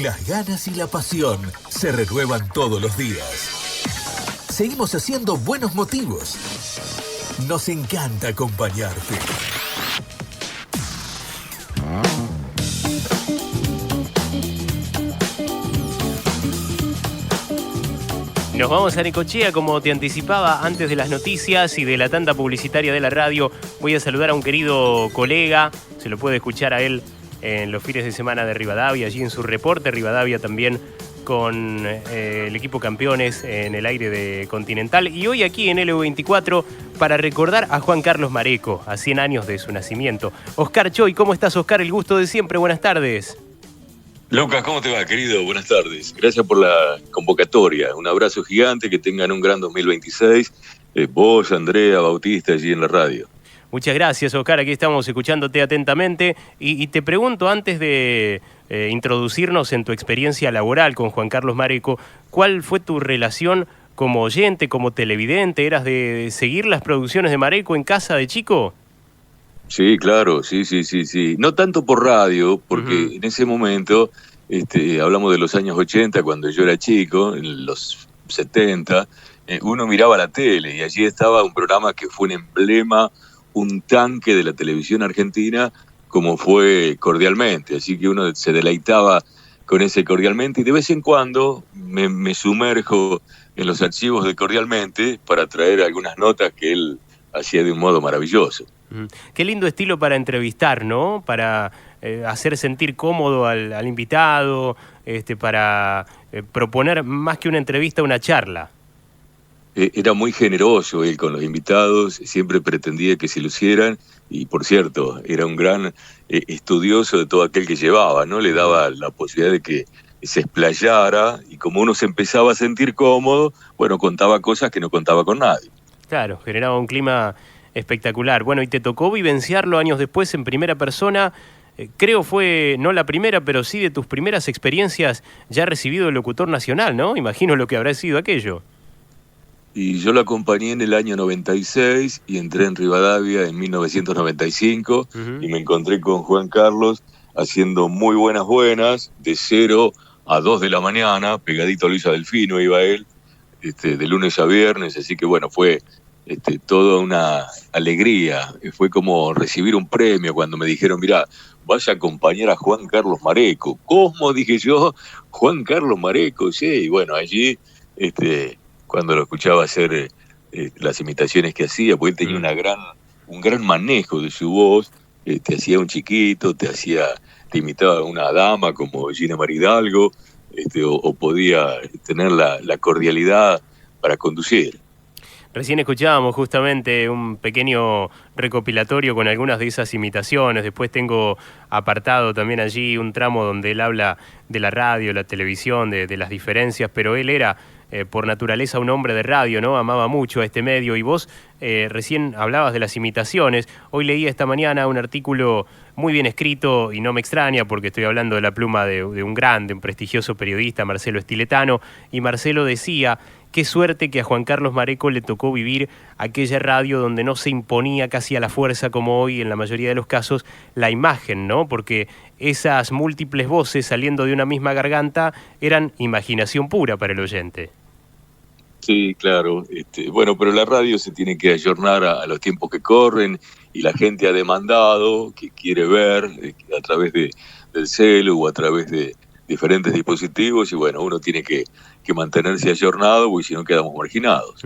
Las ganas y la pasión se renuevan todos los días. Seguimos haciendo buenos motivos. Nos encanta acompañarte. Nos vamos a Necochea, como te anticipaba antes de las noticias y de la tanda publicitaria de la radio. Voy a saludar a un querido colega, se lo puede escuchar a él en los fines de semana de Rivadavia, allí en su reporte Rivadavia también con el equipo campeones en el aire de Continental. Y hoy aquí en LU24 para recordar a Juan Carlos Mareco, a 100 años de su nacimiento. Oscar Choy, ¿cómo estás, Oscar? El gusto de siempre, buenas tardes. Lucas, ¿cómo te va, querido? Buenas tardes. Gracias por la convocatoria. Un abrazo gigante, que tengan un gran 2026. Vos, Andrea, Bautista, allí en la radio. Muchas gracias, Oscar. Aquí estamos escuchándote atentamente. Y te pregunto, antes de introducirnos en tu experiencia laboral con Juan Carlos Mareco, ¿cuál fue tu relación como oyente, como televidente? ¿Eras de seguir las producciones de Mareco en casa de chico? Sí, claro, sí. No tanto por radio, porque en ese momento, hablamos de los años 80, cuando yo era chico, en los 70, uno miraba la tele y allí estaba un programa que fue un emblema, un tanque de la televisión argentina, como fue Cordialmente. Así que uno se deleitaba con ese Cordialmente y de vez en cuando me sumerjo en los archivos de Cordialmente para traer algunas notas que él hacía de un modo maravilloso. Qué lindo estilo para entrevistar, ¿no? Para hacer sentir cómodo al invitado, para proponer más que una entrevista, una charla. Era muy generoso él con los invitados, siempre pretendía que se lucieran y, por cierto, era un gran estudioso de todo aquel que llevaba, ¿no? Le daba la posibilidad de que se explayara y como uno se empezaba a sentir cómodo, bueno, contaba cosas que no contaba con nadie. Claro, generaba un clima espectacular. Bueno, y te tocó vivenciarlo años después en primera persona. Creo fue, no la primera, pero sí de tus primeras experiencias ya recibido el locutor nacional, ¿no? Imagino lo que habrá sido aquello. Y yo lo acompañé en el año 96 y entré en Rivadavia en 1995 y me encontré con Juan Carlos haciendo muy buenas, de 0 a 2 de la mañana, pegadito a Luisa Delfino iba él, de lunes a viernes, así que bueno, fue toda una alegría. Fue como recibir un premio cuando me dijeron, mirá, vas a acompañar a Juan Carlos Mareco. ¿Cómo? Dije yo, Juan Carlos Mareco, sí. Y bueno, allí, cuando lo escuchaba hacer las imitaciones que hacía, porque él tenía un gran manejo de su voz, te hacía un chiquito, te imitaba a una dama como Gina Maridalgo, o podía tener la cordialidad para conducir. Recién escuchábamos justamente un pequeño recopilatorio con algunas de esas imitaciones. Después tengo apartado también allí un tramo donde él habla de la radio, la televisión, de las diferencias, pero él era por naturaleza un hombre de radio, ¿no? Amaba mucho a este medio. Y vos recién hablabas de las imitaciones. Hoy leía esta mañana un artículo muy bien escrito y no me extraña porque estoy hablando de la pluma de un grande, un prestigioso periodista, Marcelo Estiletano, y Marcelo decía: qué suerte que a Juan Carlos Mareco le tocó vivir aquella radio donde no se imponía casi a la fuerza, como hoy en la mayoría de los casos, la imagen, ¿no? Porque esas múltiples voces saliendo de una misma garganta eran imaginación pura para el oyente. Sí, claro. Bueno, pero la radio se tiene que ayornar a los tiempos que corren y la gente ha demandado, que quiere ver a través del celu o a través de diferentes dispositivos y bueno, uno tiene que mantenerse ayornado porque si no quedamos marginados.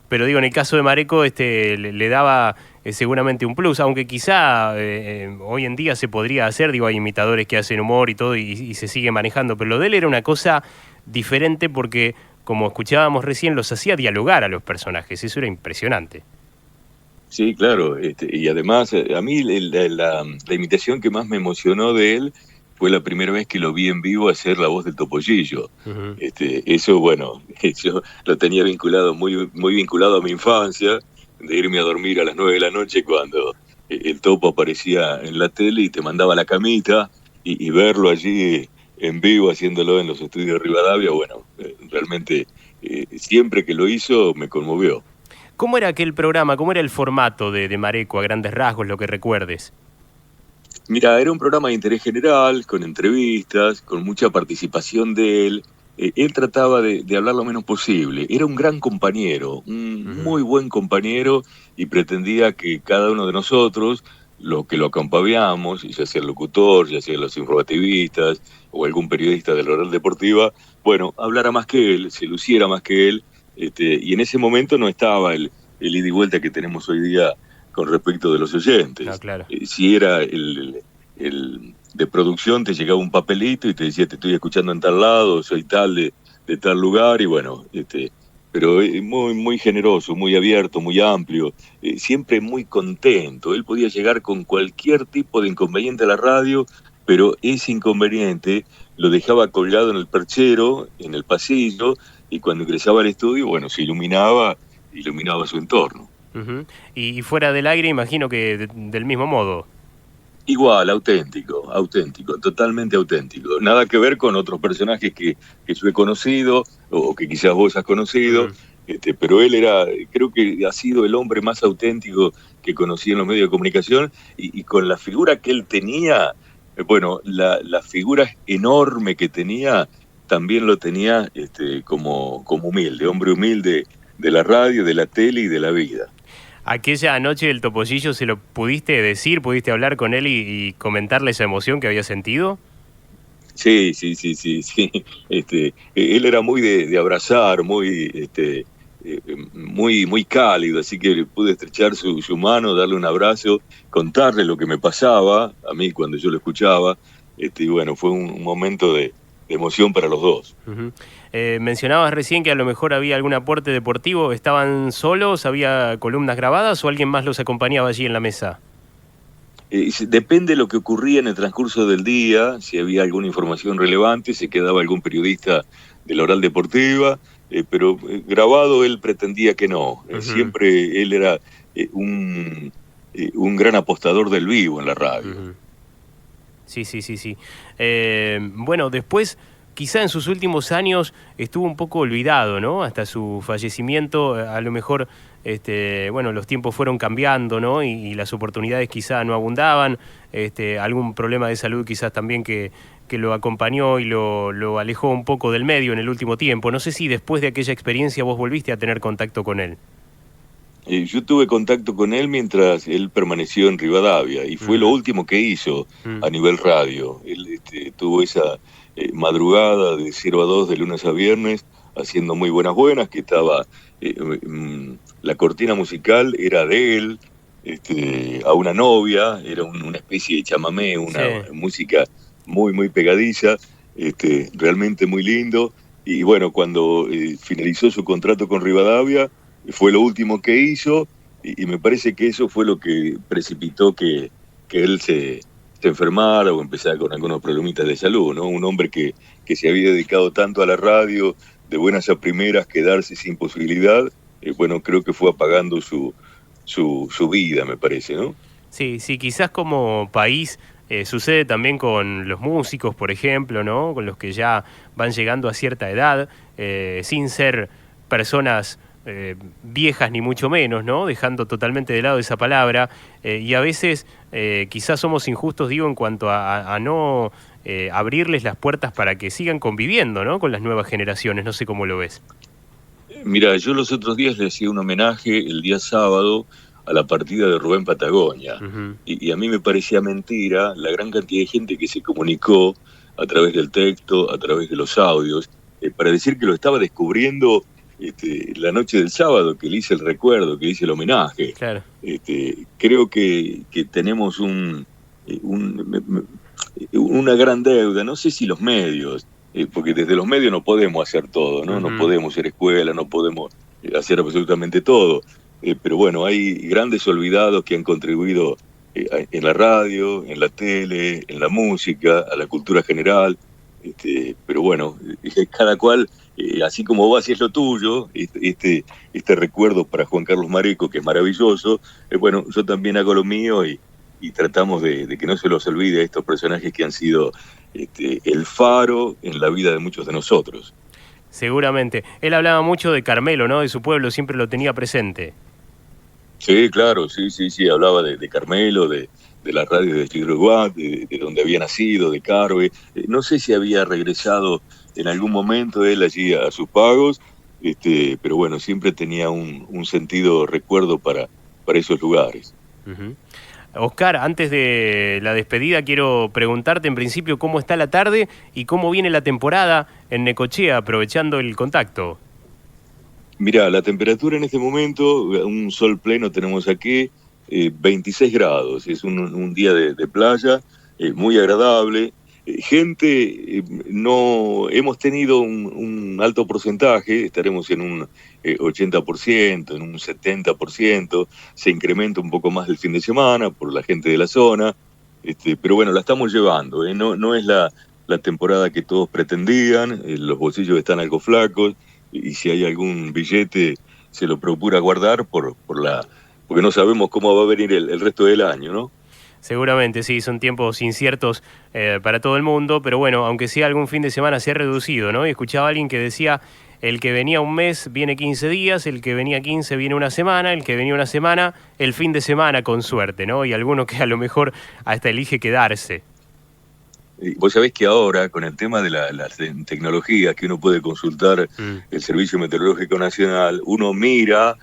Pero digo, en el caso de Mareco le daba seguramente un plus, aunque quizá hoy en día se podría hacer, digo, hay imitadores que hacen humor y todo y se sigue manejando, pero lo de él era una cosa diferente porque, como escuchábamos recién, los hacía dialogar a los personajes, eso era impresionante. Sí, claro, y además a mí la imitación que más me emocionó de él fue la primera vez que lo vi en vivo hacer la voz del Topollillo. Eso, bueno, yo lo tenía vinculado, muy vinculado a mi infancia, de irme a dormir a las 9 de la noche cuando el Topo aparecía en la tele y te mandaba la camita, y verlo allí en vivo haciéndolo en los estudios de Rivadavia, bueno, realmente siempre que lo hizo me conmovió. ¿Cómo era aquel programa? ¿Cómo era el formato de Mareco, a grandes rasgos, lo que recuerdes? Mira, era un programa de interés general, con entrevistas, con mucha participación de él. Él trataba de hablar lo menos posible. Era un gran compañero, un muy buen compañero, y pretendía que cada uno de nosotros, lo que lo acompañamos, ya sea el locutor, ya sea los informativistas o algún periodista de la Oral Deportiva, bueno, hablara más que él, se luciera más que él, y en ese momento no estaba el ida y vuelta que tenemos hoy día con respecto de los oyentes. No, claro. Si era el de producción, te llegaba un papelito y te decía, te estoy escuchando en tal lado, soy tal de tal lugar, y bueno, pero muy, muy generoso, muy abierto, muy amplio, siempre muy contento. Él podía llegar con cualquier tipo de inconveniente a la radio, pero ese inconveniente lo dejaba colgado en el perchero, en el pasillo, y cuando ingresaba al estudio, bueno, se iluminaba su entorno. Y fuera del aire, imagino que del mismo modo. Igual, auténtico, totalmente auténtico. Nada que ver con otros personajes que yo he conocido o que quizás vos has conocido, pero él creo que ha sido el hombre más auténtico que conocí en los medios de comunicación, y con la figura que él tenía, bueno, la figura enorme que tenía, también lo tenía como humilde, hombre humilde de la radio, de la tele y de la vida. Aquella noche del Topollillo, ¿se lo pudiste decir, pudiste hablar con él y comentarle esa emoción que había sentido? Sí. Él era muy de abrazar, muy, muy cálido, así que pude estrechar su mano, darle un abrazo, contarle lo que me pasaba a mí cuando yo lo escuchaba, y bueno, fue un momento de emoción para los dos. Mencionabas recién que a lo mejor había algún aporte deportivo. ¿Estaban solos? ¿Había columnas grabadas o alguien más los acompañaba allí en la mesa? Depende de lo que ocurría en el transcurso del día, si había alguna información relevante, se quedaba algún periodista de la Oral Deportiva, pero grabado él pretendía que no. Siempre él era un gran apostador del vivo en la radio. Sí. Bueno, después, quizá en sus últimos años estuvo un poco olvidado, ¿no? Hasta su fallecimiento, a lo mejor, bueno, los tiempos fueron cambiando, ¿no? Y las oportunidades quizá no abundaban, algún problema de salud quizás también que lo acompañó y lo alejó un poco del medio en el último tiempo. No sé si después de aquella experiencia vos volviste a tener contacto con él. Yo tuve contacto con él mientras él permaneció en Rivadavia, y fue lo último que hizo a nivel radio. Él tuvo esa madrugada de 0 a 2 de lunes a viernes, haciendo muy buenas, que estaba, la cortina musical era de él, a una novia, era una especie de chamamé, una música muy, muy pegadiza, realmente muy lindo. Y bueno, cuando finalizó su contrato con Rivadavia, fue lo último que hizo, y me parece que eso fue lo que precipitó que él se enfermara o empezara con algunos problemitas de salud, ¿no? Un hombre que se había dedicado tanto a la radio, de buenas a primeras, quedarse sin posibilidad, bueno, creo que fue apagando su vida, me parece, ¿no? Sí, quizás como país sucede también con los músicos, por ejemplo, ¿no? Con los que ya van llegando a cierta edad, sin ser personas viejas ni mucho menos, ¿no? Dejando totalmente de lado esa palabra, y a veces quizás somos injustos, digo, en cuanto a no abrirles las puertas para que sigan conviviendo, ¿no? Con las nuevas generaciones. No sé cómo lo ves. Mira, yo los otros días le hacía un homenaje el día sábado a la partida de Rubén Patagonia, y a mí me parecía mentira la gran cantidad de gente que se comunicó a través del texto, a través de los audios, para decir que lo estaba descubriendo la noche del sábado, que le hice el recuerdo, que le hice el homenaje. Claro. Creo que tenemos una gran deuda, no sé si los medios, porque desde los medios no podemos hacer todo, ¿no? No podemos ser escuela, no podemos hacer absolutamente todo, pero bueno, hay grandes olvidados que han contribuido en la radio, en la tele, en la música, a la cultura general, pero bueno, cada cual, así como vos hacés lo tuyo, este recuerdo para Juan Carlos Mareco, que es maravilloso, bueno, yo también hago lo mío, y tratamos de que no se los olvide a estos personajes que han sido el faro en la vida de muchos de nosotros. Seguramente. Él hablaba mucho de Carmelo, ¿no? De su pueblo, siempre lo tenía presente. Sí, claro, sí, hablaba de Carmelo, de de la radio de Chiriguá, de donde había nacido, de Carve. No sé si había regresado en algún momento él allí a sus pagos, pero bueno, siempre tenía un sentido recuerdo para esos lugares. Uh-huh. Oscar, antes de la despedida quiero preguntarte en principio cómo está la tarde y cómo viene la temporada en Necochea, aprovechando el contacto. Mirá, la temperatura en este momento, un sol pleno tenemos aquí, 26 grados, es un día de playa, muy agradable. No hemos tenido un alto porcentaje, estaremos en un 80%, en un 70%, se incrementa un poco más el fin de semana por la gente de la zona, pero bueno, la estamos llevando, no es la temporada que todos pretendían, los bolsillos están algo flacos, y si hay algún billete se lo procura guardar porque no sabemos cómo va a venir el resto del año, ¿no? Seguramente, sí, son tiempos inciertos para todo el mundo, pero bueno, aunque sea algún fin de semana se ha reducido, ¿no? Y escuchaba a alguien que decía, el que venía un mes viene 15 días, el que venía 15 viene una semana, el que venía una semana, el fin de semana con suerte, ¿no? Y alguno que a lo mejor hasta elige quedarse. Vos sabés que ahora, con el tema de las tecnologías que uno puede consultar el Servicio Meteorológico Nacional, uno mira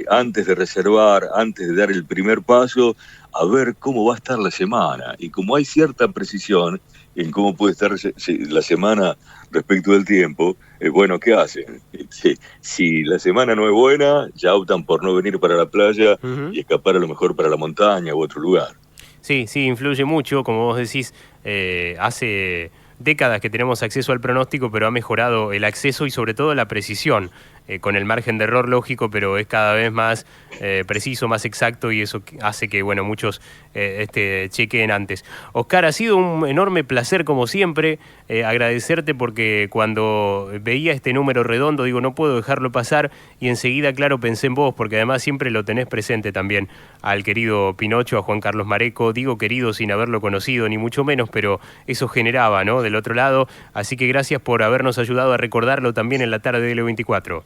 antes de reservar, antes de dar el primer paso, a ver cómo va a estar la semana. Y como hay cierta precisión en cómo puede estar la semana respecto del tiempo, bueno, ¿qué hacen? Si la semana no es buena, ya optan por no venir para la playa y escapar a lo mejor para la montaña u otro lugar. Sí, sí, influye mucho, como vos decís, hace décadas que tenemos acceso al pronóstico, pero ha mejorado el acceso y sobre todo la precisión, con el margen de error lógico, pero es cada vez más preciso, más exacto y eso hace que, bueno, muchos chequeen antes. Oscar, ha sido un enorme placer como siempre, agradecerte porque cuando veía este número redondo, digo, no puedo dejarlo pasar y enseguida, claro, pensé en vos, porque además siempre lo tenés presente también al querido Pinocho, a Juan Carlos Mareco, digo querido sin haberlo conocido, ni mucho menos, pero eso generaba, ¿no?, del otro lado, así que gracias por habernos ayudado a recordarlo también en la tarde de L24.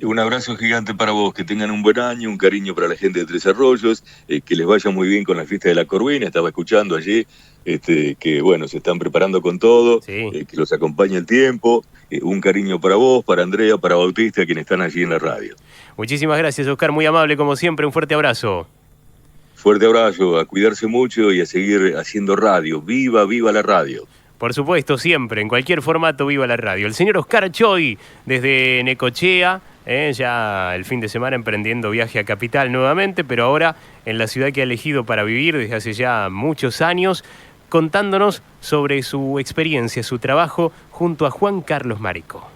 Un abrazo gigante para vos, que tengan un buen año, un cariño para la gente de Tres Arroyos, que les vaya muy bien con la fiesta de la Corvina, estaba escuchando allí, que bueno, se están preparando con todo, sí. Que los acompañe el tiempo, un cariño para vos, para Andrea, para Bautista, quienes están allí en la radio. Muchísimas gracias, Oscar, muy amable como siempre, un fuerte abrazo. Fuerte abrazo, a cuidarse mucho y a seguir haciendo radio, viva, viva la radio. Por supuesto, siempre, en cualquier formato, viva la radio. El señor Oscar Choi, desde Necochea, ya el fin de semana emprendiendo viaje a Capital nuevamente, pero ahora en la ciudad que ha elegido para vivir desde hace ya muchos años, contándonos sobre su experiencia, su trabajo junto a Juan Carlos Mareco.